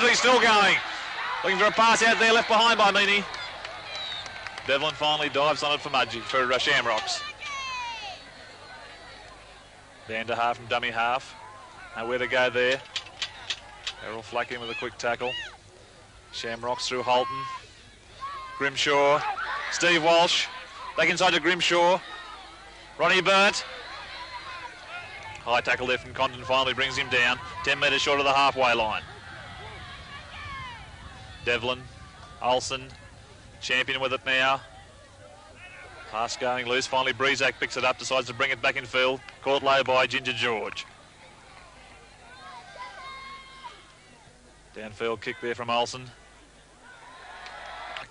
Mudgee still going. Looking for a pass out there, left behind by Meany. Devlin finally dives on it for Mudgee, for Shamrocks. Down to half from dummy half. Nowhere to go there. Errol Flack in with a quick tackle. Shamrocks through Holton. Grimshaw. Steve Walsh. Back inside to Grimshaw. Ronnie Burnt. High tackle there from Condon finally brings him down. 10 metres short of the halfway line. Devlin. Olsen. Champion with it now. Pass going loose. Finally Breezak picks it up. Decides to bring it back in field. Caught low by Ginger George. Downfield kick there from Olsen.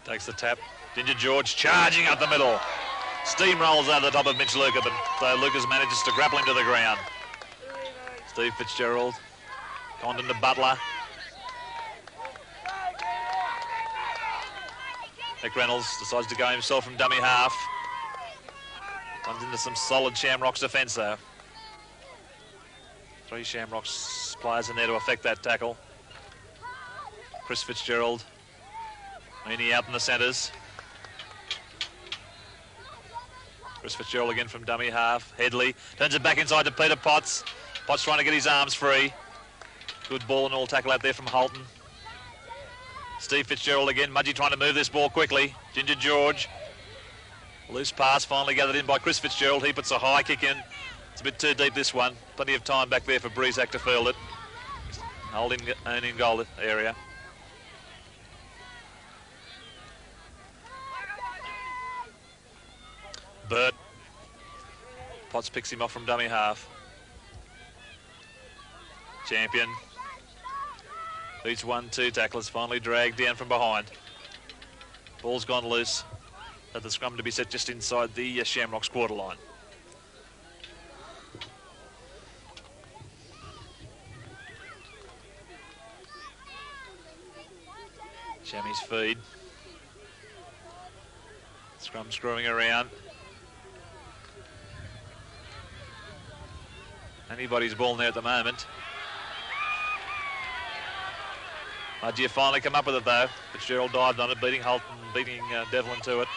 Takes the tap. Ginger George charging up the middle. Steamrolls over the top of Mitch Luca, but Lucas manages to grapple him to the ground. Steve Fitzgerald. Condon to Butler. Nick Reynolds decides to go himself from dummy half. Comes into some solid Shamrocks defence though. 3 Shamrocks players in there to affect that tackle. Chris Fitzgerald. Meany out in the centres. Chris Fitzgerald again from dummy half. Headley turns it back inside to Peter Potts. Potts trying to get his arms free. Good ball and all tackle out there from Holton. Steve Fitzgerald again. Mudgee trying to move this ball quickly. Ginger George. Loose pass finally gathered in by Chris Fitzgerald. He puts a high kick in. It's a bit too deep this one. Plenty of time back there for Breezak to field it. Holding own in goal area. Burt. Potts picks him off from dummy half. Champion. Beats 1-2 tacklers. Finally dragged down from behind. Ball's gone loose. At the scrum to be set just inside the Shamrocks quarter line. Chammy's feed. Scrum screwing around. Anybody's ball there at the moment. Mudgee finally come up with it though. Fitzgerald dived on it, beating Holton, beating Devlin to it.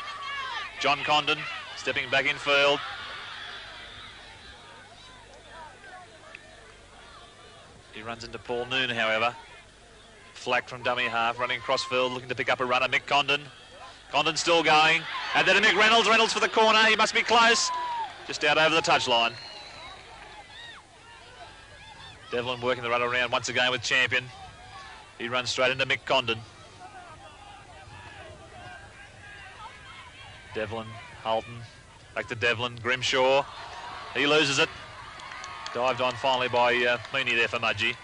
John Condon stepping back in field. He runs into Paul Noon, however. Flack from dummy half, running cross field, looking to pick up a runner. Mick Condon. Condon still going. And then Mick Reynolds. Reynolds for the corner. He must be close. Just out over the touchline. Devlin working the run around once again with Champion. He runs straight into Mick Condon. Devlin, Holton, back to Devlin, Grimshaw. He loses it. Dived on finally by Meany there for Mudgee.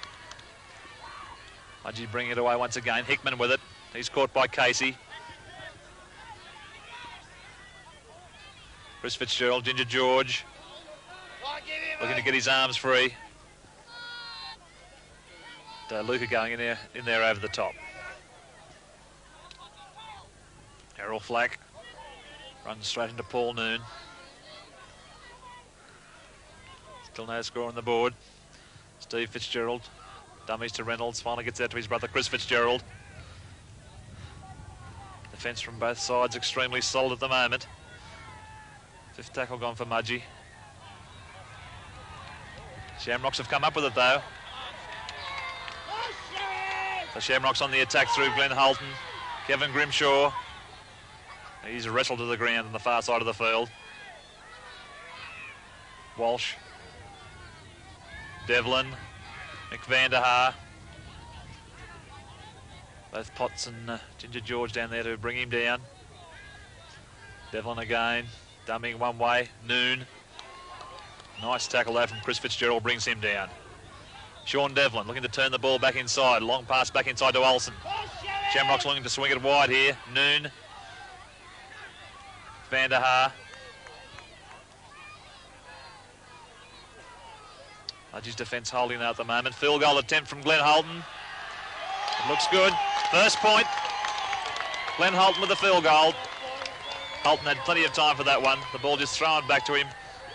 Mudgee bringing it away once again. Hickman with it. He's caught by Casey. Chris Fitzgerald, Ginger George. Looking to get his arms free. Luca going in there over the top. Errol Flack runs straight into Paul Noon. Still no score on the board. Steve Fitzgerald, dummies to Reynolds, finally gets out to his brother Chris Fitzgerald. Defence from both sides extremely solid at the moment. 5th tackle gone for Mudgee. Shamrocks have come up with it though. So Shamrocks on the attack through Glenn Holton. Kevin Grimshaw. He's wrestled to the ground on the far side of the field. Walsh. Devlin. McVanderhaar. Both Potts and Ginger George down there to bring him down. Devlin again. Dumbing one way. Noon. Nice tackle there from Chris Fitzgerald, brings him down. Sean Devlin looking to turn the ball back inside. Long pass back inside to Olsen. Shamrocks looking to swing it wide here. Noon. Vanderhaar. Mudgee's defence holding out at the moment. Field goal attempt from Glenn Holton. It looks good. First point. Glenn Holton with the field goal. Holton had plenty of time for that one. The ball just thrown back to him.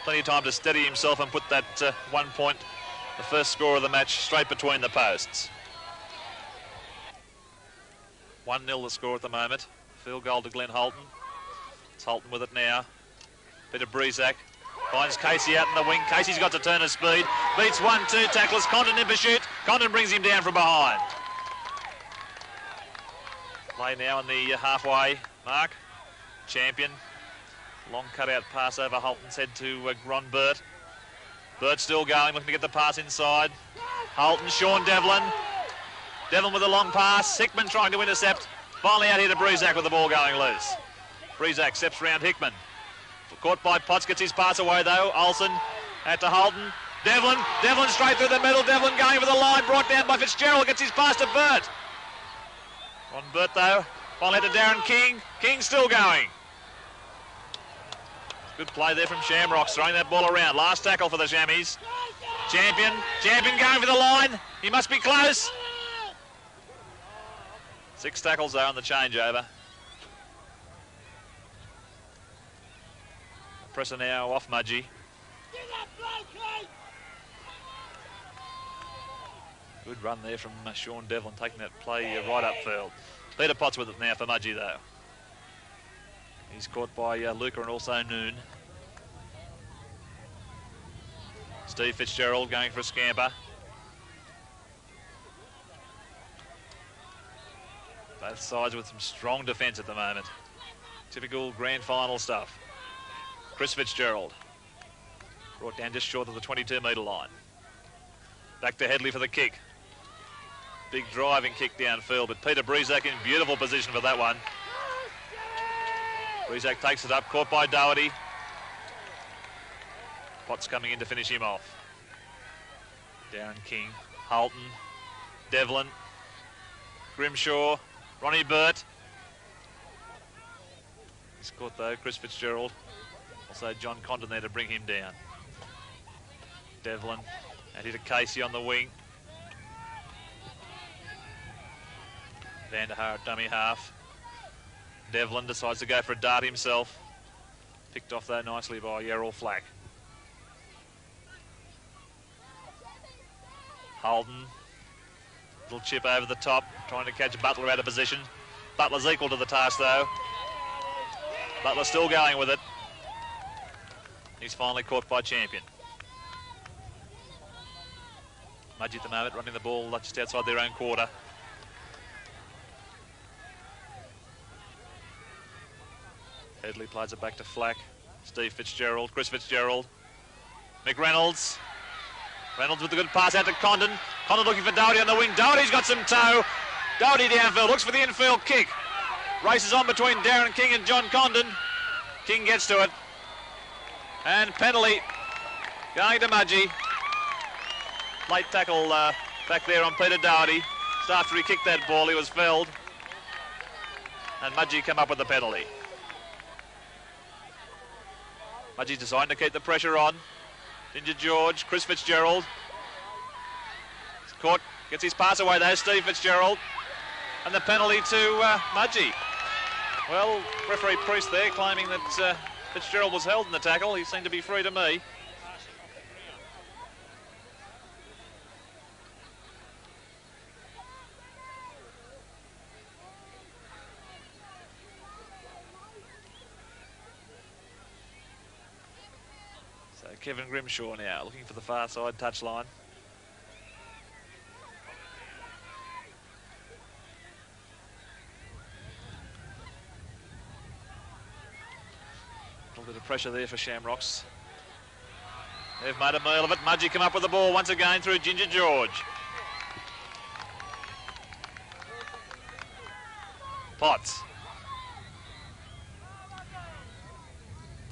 Plenty of time to steady himself and put that 1 point, the first score of the match, straight between the posts. 1-0 the score at the moment. Field goal to Glenn Holton. It's Holton with it now. Peter Breezak finds Casey out in the wing. Casey's got to turn his speed. Beats 1-2 tacklers. Condon in pursuit. Condon brings him down from behind. Play now in the halfway mark. Champion. Long cutout pass over Holton's head to Gron Burt. Burt still going, looking to get the pass inside. Holton, Sean Devlin. Devlin with a long pass. Hickman trying to intercept. Finally out here to Breezak with the ball going loose. Breezak steps round Hickman. Caught by Potts, gets his pass away though. Olsen out to Holton. Devlin straight through the middle. Devlin going for the line, brought down by Fitzgerald, gets his pass to Burt. On Burt though, finally out to Darren King. King still going. Good play there from Shamrocks, throwing that ball around. Last tackle for the Shammies. Champion going for the line. He must be close. 6 tackles there on the changeover. Presser now off Mudgee. Good run there from Sean Devlin, taking that play right upfield. Peter Potts with it now for Mudgee though. He's caught by Luca and also Noon. Steve Fitzgerald going for a scamper. Both sides with some strong defence at the moment. Typical grand final stuff. Chris Fitzgerald. Brought down just short of the 22-metre line. Back to Headley for the kick. Big driving kick downfield, but Peter Breezak in beautiful position for that one. Breezak takes it up, caught by Doherty. Potts coming in to finish him off. Darren King, Holton, Devlin, Grimshaw, Ronnie Burt. He's caught though, Chris Fitzgerald. Also John Condon there to bring him down. Devlin, and hit a Casey on the wing. Van der Haar at dummy half. Devlin decides to go for a dart himself. Picked off though nicely by Yerrell Flack. Holden, little chip over the top, trying to catch Butler out of position. Butler's equal to the task though. Butler still going with it. He's finally caught by Champion. Mudgee at the moment running the ball just outside their own quarter. Headley plays it back to Flack. Steve Fitzgerald, Chris Fitzgerald. McReynolds. Reynolds with a good pass out to Condon. Condon looking for Doherty on the wing. Doherty's got some toe. Doherty downfield, looks for the infield kick. Races on between Darren King and John Condon. King gets to it. And penalty going to Mudgee. Late tackle back there on Peter Doherty. Just after he kicked that ball, he was felled. And Mudgee come up with the penalty. Mudgee's deciding to keep the pressure on. Ginger George, Chris Fitzgerald. He's caught, gets his pass away there, Steve Fitzgerald. And the penalty to Mudgee. Well, referee Priest there claiming that Fitzgerald was held in the tackle. He seemed to be free to me. So Kevin Grimshaw now looking for the far side touchline. A little bit of pressure there for Shamrocks. They've made a meal of it. Mudgee come up with the ball once again through Ginger George. Potts.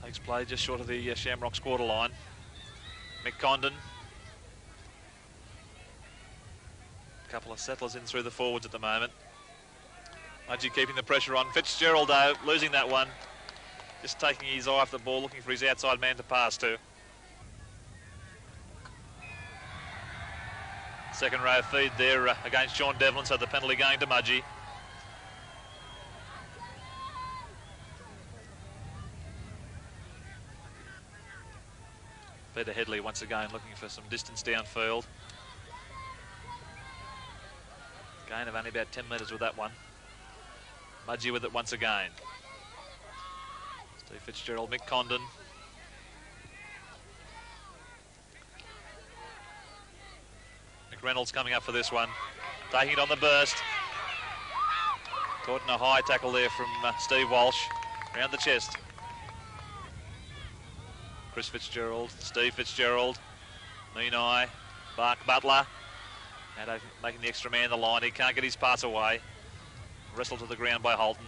Takes play just short of the Shamrocks quarter line. McCondon. A couple of settlers in through the forwards at the moment. Mudgee keeping the pressure on. Fitzgerald though, losing that one. Just taking his eye off the ball, looking for his outside man to pass to. Second row feed there against Sean Devlin, so the penalty going to Mudgee. Peter Headley once again looking for some distance downfield. Gain of only about 10 metres with that one. Mudgee with it once again. Steve Fitzgerald, Mick Condon. Mick Reynolds coming up for this one. Taking it on the burst. Caught in a high tackle there from Steve Walsh. Round the chest. Chris Fitzgerald, Steve Fitzgerald, Menai, Mark Butler. And making the extra man the line. He can't get his pass away. Wrestled to the ground by Holton.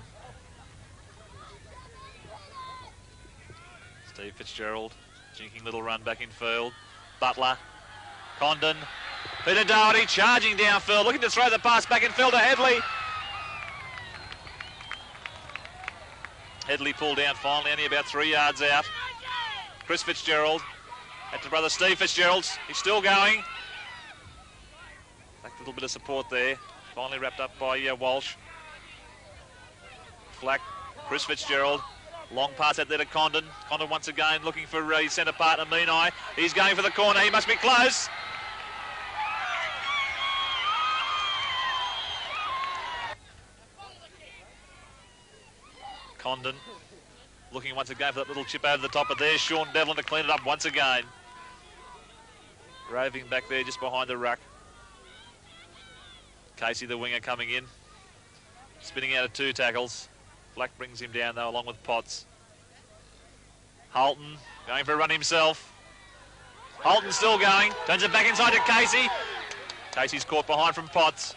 Steve Fitzgerald, jinking little run back in field. Butler, Condon, Peter Doherty charging downfield, looking to throw the pass back in field to Headley. Headley pulled down finally, only about 3 yards out. Chris Fitzgerald, at to brother Steve Fitzgerald, he's still going. Back a little bit of support there. Finally wrapped up by Walsh. Flack, Chris Fitzgerald. Long pass out there to Condon. Condon once again looking for his centre partner, Menai. He's going for the corner. He must be close. Condon looking once again for that little chip over the top, but there's Sean Devlin to clean it up once again. Roving back there just behind the ruck. Casey, the winger, coming in. Spinning out of 2 tackles. Flack brings him down though, along with Potts. Holton going for a run himself. Holton still going. Turns it back inside to Casey. Casey's caught behind from Potts.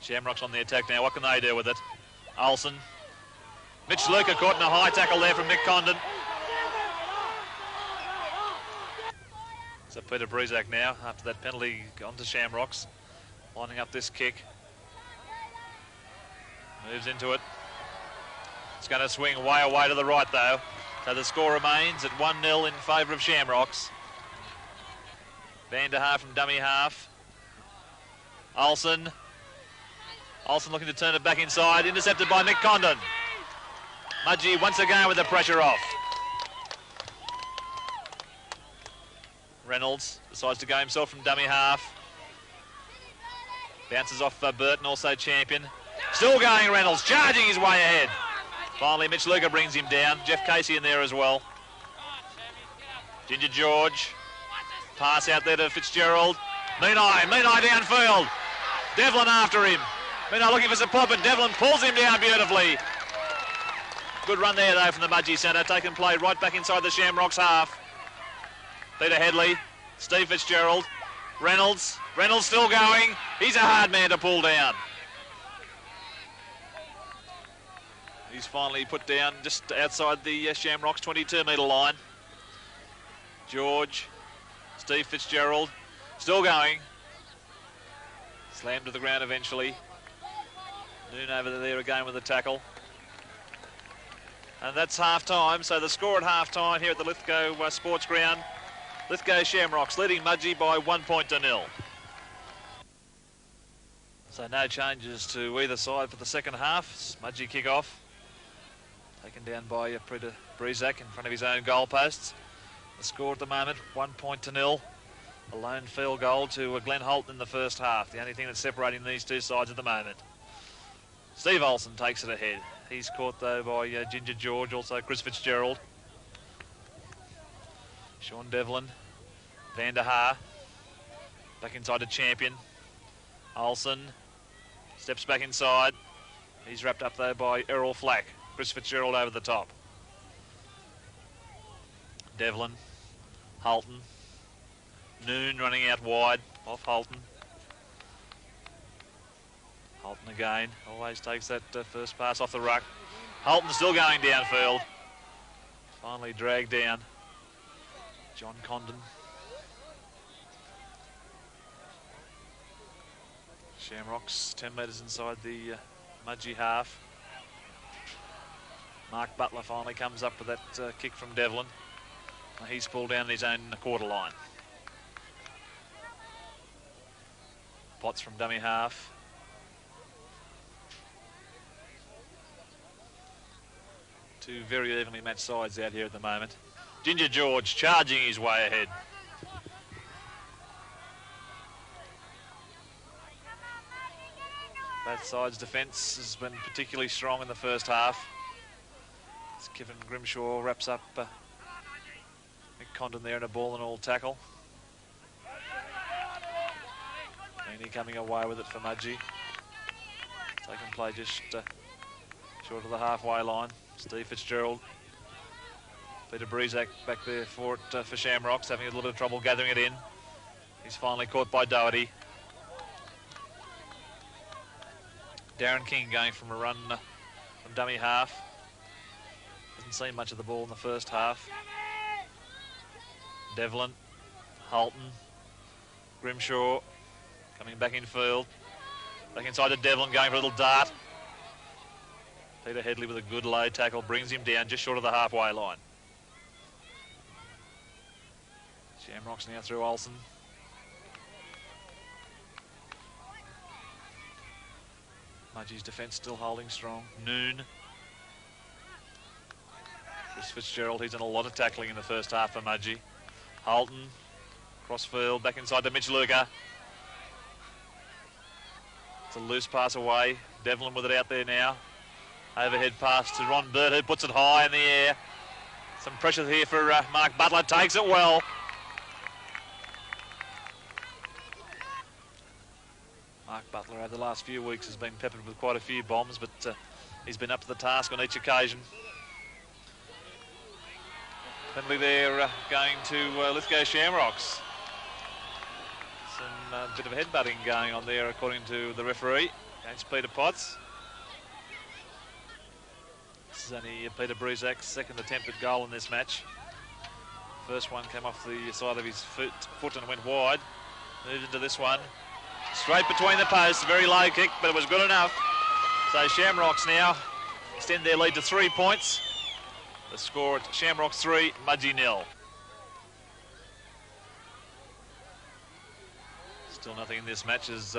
Shamrocks on the attack now. What can they do with it? Olsen. Mitch Luker caught in a high tackle there from Nick Condon. So Peter Breezak now, after that penalty, on to Shamrocks. Lining up this kick. Moves into it. It's going to swing way away to the right though. So the score remains at 1-0 in favour of Shamrocks. Van der Haar from dummy half. Olsen. Olsen looking to turn it back inside. Intercepted by Mick Condon. Mudgee once again with the pressure off. Reynolds decides to go himself from dummy half. Bounces off Burton, also champion. Still going Reynolds, charging his way ahead. Finally, Mitch Luker brings him down. Jeff Casey in there as well. Ginger George. Pass out there to Fitzgerald. Menai downfield. Devlin after him. Menai looking for support, but Devlin pulls him down beautifully. Good run there, though, from the Mudgee centre. Taken play right back inside the Shamrocks half. Peter Headley. Steve Fitzgerald. Reynolds. Reynolds still going. He's a hard man to pull down. He's finally put down just outside the Shamrocks 22-metre line. George. Steve Fitzgerald. Still going. Slammed to the ground eventually. Noon over there again with the tackle. And that's half-time. So the score at half-time here at the Lithgow Sports Ground. Lithgow Shamrocks leading Mudgee by 1-0. So no changes to either side for the second half. It's Mudgee kick-off. Taken down by Peter Breezak in front of his own goalposts. The score at the moment, 1-0. A lone field goal to Glenn Holt in the first half. The only thing that's separating these two sides at the moment. Steve Olsen takes it ahead. He's caught though by Ginger George, also Chris Fitzgerald. Sean Devlin. Van der Haar. Back inside to Champion. Olsen. Steps back inside. He's wrapped up though by Errol Flack. Chris Fitzgerald over the top. Devlin. Holton. Noon running out wide off Holton. Holton again. Always takes that first pass off the ruck. Holton still going downfield. Finally dragged down. John Condon. Shamrocks 10 metres inside the Mudgee half. Mark Butler finally comes up with that kick from Devlin. He's pulled down his own quarter line. Potts from dummy half. Two very evenly matched sides out here at the moment. Ginger George charging his way ahead. Both sides' defence has been particularly strong in the first half. As Kevin Grimshaw wraps up Mick Condon there in a ball and all tackle. Meany coming away with it for Mudgee. Taking play just short of the halfway line. Steve Fitzgerald. Peter Breezak back there for it for Shamrocks, having a little bit of trouble gathering it in. He's finally caught by Doherty. Darren King going from a run from dummy half. Hasn't seen much of the ball in the first half. Devlin, Halton, Grimshaw coming back in field. Back inside to Devlin, going for a little dart. Peter Headley with a good low tackle, brings him down just short of the halfway line. Shamrocks now through Olsen. Mudgee's defence still holding strong. Noon. Chris Fitzgerald, he's done a lot of tackling in the first half for Mudgee. Halton, crossfield, back inside to Mitch Luker. It's a loose pass away. Devlin with it out there now. Overhead pass to Ron Burt, who puts it high in the air. Some pressure here for Mark Butler, takes it well. Mark Butler over the last few weeks has been peppered with quite a few bombs, but he's been up to the task on each occasion. Penalty there going to Lithgow Shamrocks. Some bit of headbutting going on there according to the referee against Peter Potts. This is only Peter Breezak's second attempted goal in this match. First one came off the side of his foot and went wide. Moved into this one. Straight between the posts, very low kick, but it was good enough. So Shamrocks now extend their lead to 3 points. The score at Shamrocks 3, Mudgee 0. Still nothing in this match as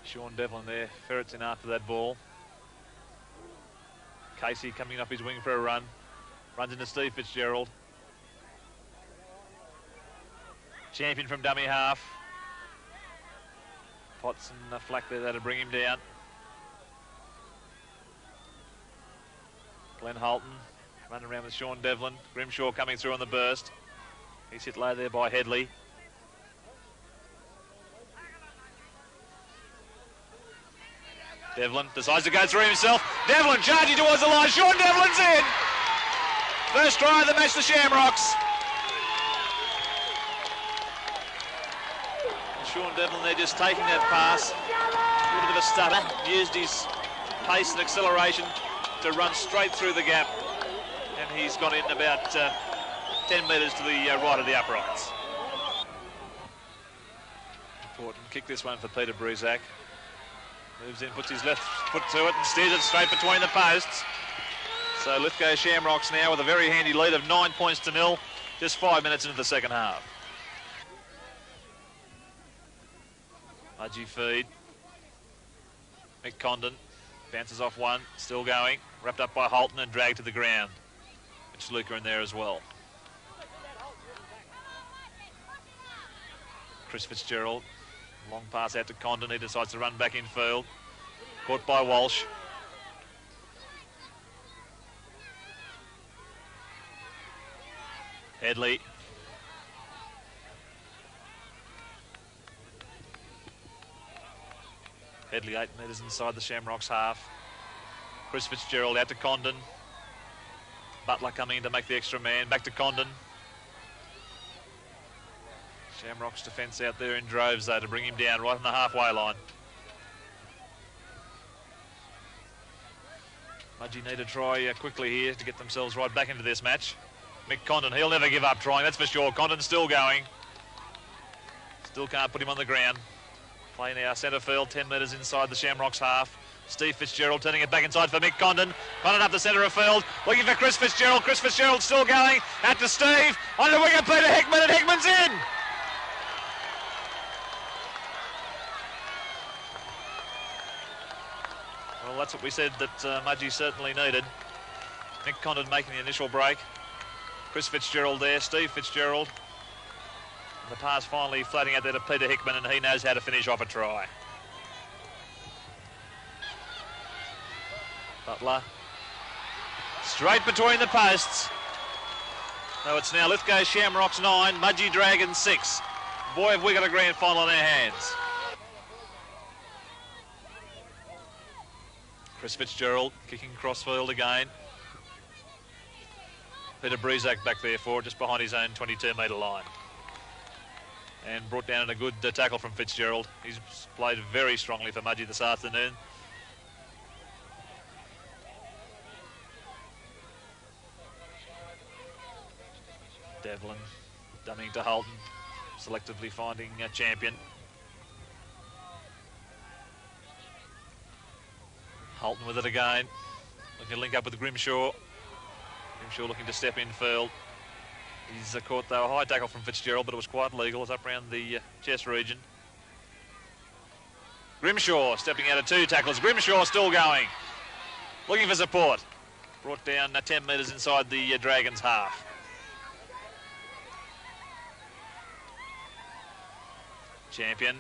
Sean Devlin there ferrets in after that ball. Casey coming up his wing for a run. Runs into Steve Fitzgerald. Champion from dummy half. Potts and Flack there, that'll bring him down. Glenn Halton running around with Sean Devlin. Grimshaw coming through on the burst. He's hit low there by Headley. Devlin decides to go through himself. Devlin charging towards the line. Sean Devlin's in. First try of the match, the Shamrocks. Sean Devlin there just taking that pass. A little bit of a stutter. Used his pace and acceleration to run straight through the gap. And he's gone in about 10 metres to the right of the uprights. Important kick this one for Peter Breezak. Moves in, puts his left foot to it and steers it straight between the posts. So Lithgow Shamrocks now with a very handy lead of 9 points to 0, just 5 minutes into the second half. Mudgee feed. Mick Condon bounces off one, still going, wrapped up by Halton and dragged to the ground. Mitch Luker in there as well. Chris Fitzgerald, long pass out to Condon, he decides to run back in field. Caught by Walsh. Headley. Headley 8 metres inside the Shamrocks half. Chris Fitzgerald out to Condon. Butler coming in to make the extra man. Back to Condon. Shamrocks defence out there in droves though to bring him down right on the halfway line. Mudgee need to try quickly here to get themselves right back into this match. Mick Condon, he'll never give up trying, that's for sure. Condon's still going. Still can't put him on the ground. Play now centre field, 10 metres inside the Shamrocks half. Steve Fitzgerald turning it back inside for Mick Condon. Condon up the centre of field, looking for Chris Fitzgerald. Chris Fitzgerald still going. Out to Steve. On the winger, Peter Hickman, and Hickman's in. Well, that's what we said that Mudgee certainly needed. Mick Condon making the initial break. Chris Fitzgerald there, Steve Fitzgerald. And the pass finally floating out there to Peter Hickman, and he knows how to finish off a try. Butler. Straight between the posts. So it's now Lithgow Shamrocks 9, Mudgee Dragons 6. Boy, have we got a grand final in our hands. Chris Fitzgerald kicking crossfield again. Peter Breezak back there for it, just behind his own 22-metre line. And brought down in a good tackle from Fitzgerald. He's played very strongly for Mudgee this afternoon. Devlin dummying to Holton, selectively finding a champion. Holton with it again, looking to link up with Grimshaw. Grimshaw looking to step in field. He's caught though a high tackle from Fitzgerald, but it was quite legal. It's up around the chest region. Grimshaw stepping out of 2 tackles. Grimshaw still going, looking for support. Brought down 10 metres inside the Dragons' half. Champion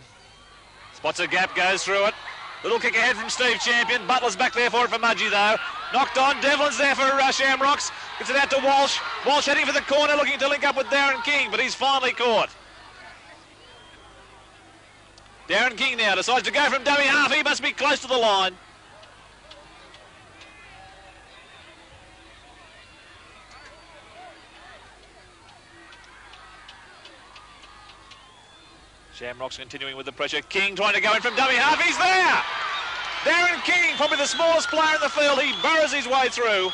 spots a gap, goes through it. Little kick ahead from Steve Champion. Butler's back there for it for Mudgee though. Knocked on. Devlin's there for Shamrocks. Gets it out to Walsh. Walsh heading for the corner, looking to link up with Darren King, but he's finally caught. Darren King now decides to go from dummy half. He must be close to the line. Shamrocks continuing with the pressure. King trying to go in from dummy half. He's there! Darren King, probably the smallest player in the field. He burrows his way through.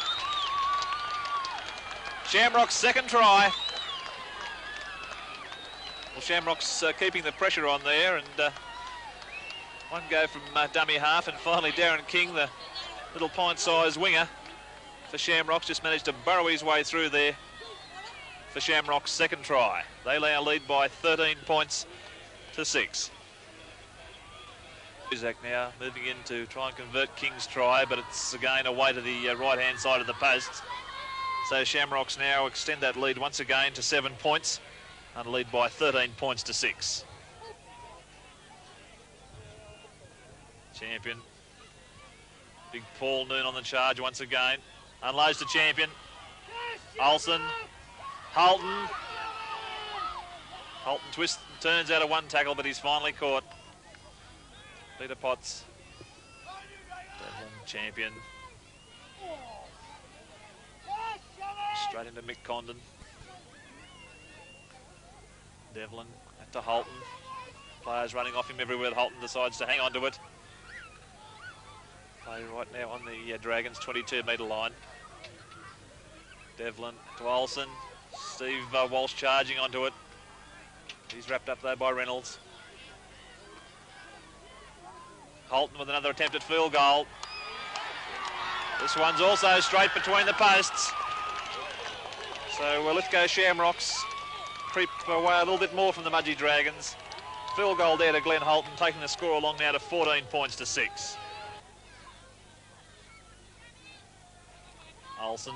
Shamrocks' second try. Well, Shamrocks keeping the pressure on there, and one go from dummy half, and finally Darren King, the little pint-sized winger for Shamrocks, just managed to burrow his way through there for Shamrocks' second try. They now lead by 13 points to 6. Isaac now moving in to try and convert King's try, but it's again away to the right-hand side of the posts. So Shamrocks now extend that lead once again to 7 points and lead by 13 points to 6. Champion. Big Paul Noon on the charge once again. Unloads to Champion. Olsen. Holton. Holton twists and turns out of 1 tackle, but he's finally caught. Peter Potts. Devlin, Champion. Straight into Mick Condon. Devlin to Holton. Players running off him everywhere. Holton decides to hang on to it. Play right now on the Dragons' 22-metre line. Devlin to Olsen. Steve Walsh charging onto it. He's wrapped up though by Reynolds. Holton with another attempt at field goal. This one's also straight between the posts. So Lithgow Shamrocks creep away a little bit more from the Mudgee Dragons. Field goal there to Glenn Holton, taking the score along now to 14 points to 6. Olsen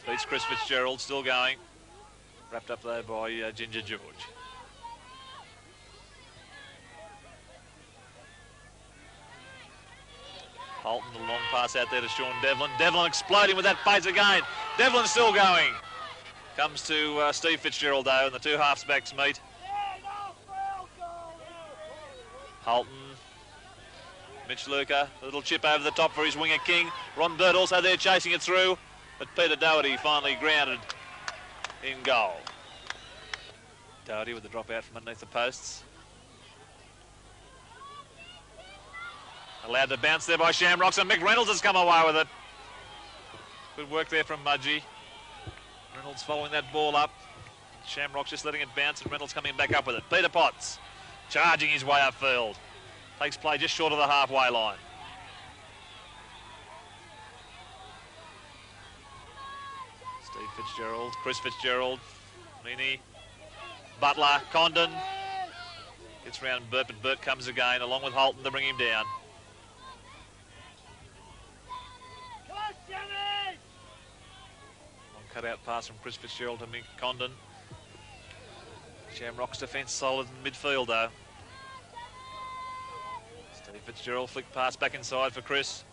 beats Chris Fitzgerald, still going. Wrapped up there by Ginger George. Holton, the long pass out there to Sean Devlin. Devlin exploding with that pace again. Devlin still going. Comes to Steve Fitzgerald though, and the 2 halfbacks meet. Holton. Mitch Luca, a little chip over the top for his winger King. Ron Bird also there chasing it through, but Peter Doherty finally grounded in goal. Doherty with the drop out from underneath the posts. Allowed to bounce there by Shamrocks, and Mick Reynolds has come away with it. Good work there from Mudgee. Reynolds following that ball up. Shamrocks just letting it bounce, and Reynolds coming back up with it. Peter Potts charging his way upfield. Takes play just short of the halfway line. Steve Fitzgerald, Chris Fitzgerald, Meany, Butler, Condon. Gets round Burt, but Burt comes again, along with Holton to bring him down. Long cut-out pass from Chris Fitzgerald to Mick Condon. Shamrock's defence solid in midfield, though. Steve Fitzgerald flick pass back inside for Chris.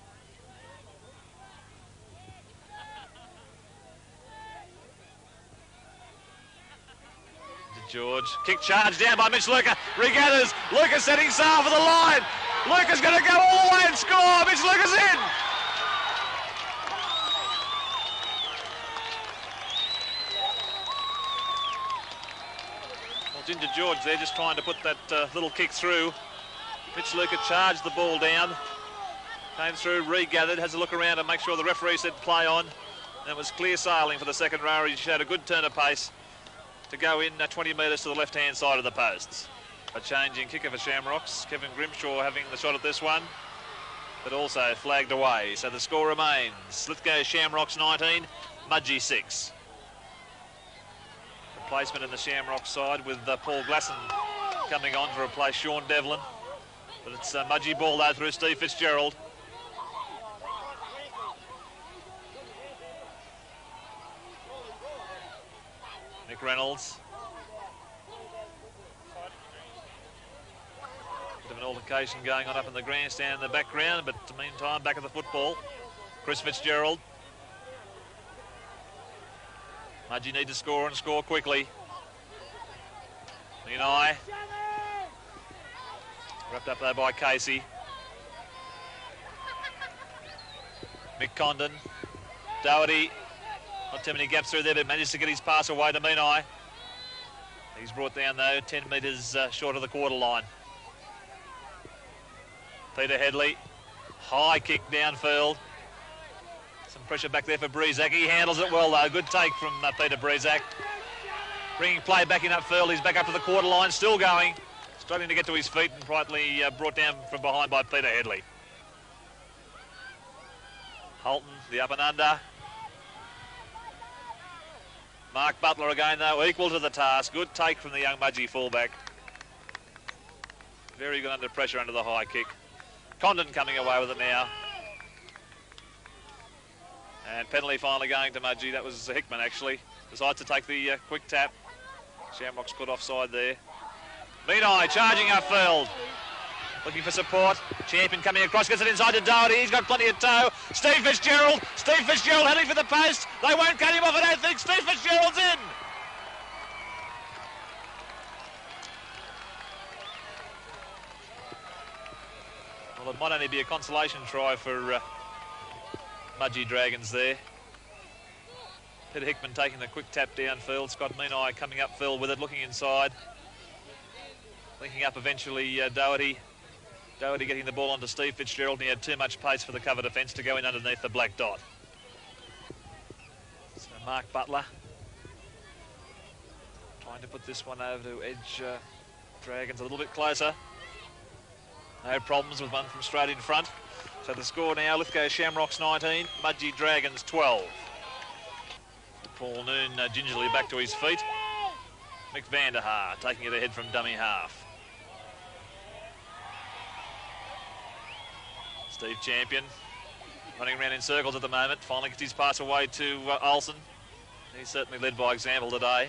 George, kick charge down by Mitch Luca, regathers, Luca setting sail for the line, Luca's going to go all the way and score, Mitch Luca's in! Well, Ginger George there just trying to put that little kick through. Mitch Luca charged the ball down, came through, regathered, has a look around and make sure the referee said play on, and it was clear sailing for the second rower. He showed a good turn of pace to go in 20 metres to the left-hand side of the posts. A changing kicker for Shamrocks. Kevin Grimshaw having the shot at this one, but also flagged away. So the score remains Lithgow Shamrocks 19, Mudgee 6. Replacement in the Shamrocks side with Paul Glasson coming on to replace Sean Devlin. But it's Mudgee ball though through Steve Fitzgerald. Nick Reynolds. Bit of an altercation going on up in the grandstand in the background, but in the meantime, back at the football. Chris Fitzgerald. Mudgee need to score and score quickly. Lenai. Wrapped up there by Casey. Mick Condon. Doherty. Not too many gaps through there, but manages to get his pass away to Menai. He's brought down, though, 10 metres short of the quarter line. Peter Headley. High kick downfield. Some pressure back there for Breezak. He handles it well, though. Good take from Peter Breezak. Bringing play back in upfield. He's back up to the quarter line, still going. Struggling to get to his feet and rightly brought down from behind by Peter Headley. Holton, the up and under. Mark Butler again, though, equal to the task. Good take from the young Mudgee fullback. Very good under pressure under the high kick. Condon coming away with it now. And penalty finally going to Mudgee. That was Hickman, actually. Decides to take the quick tap. Shamrock's put offside there. Menai charging upfield. Looking for support. Champion coming across, gets it inside to Doherty. He's got plenty of toe. Steve Fitzgerald heading for the post. They won't cut him off, I don't think. Steve Fitzgerald's in. Well, it might only be a consolation try for Mudgee Dragons there. Peter Hickman taking the quick tap downfield. Scott Menai coming upfield with it, looking inside. Linking up eventually Doherty. Doherty getting the ball onto Steve Fitzgerald, and he had too much pace for the cover defence to go in underneath the black dot. So Mark Butler trying to put this one over to edge Dragons a little bit closer. No problems with one from straight in front. So the score now, Lithgow Shamrocks 19, Mudgee Dragons 12. Paul Noon gingerly back to his feet. Mick Vanderhaar taking it ahead from dummy half. Steve Champion running around in circles at the moment. Finally gets his pass away to Olsen. He's certainly led by example today.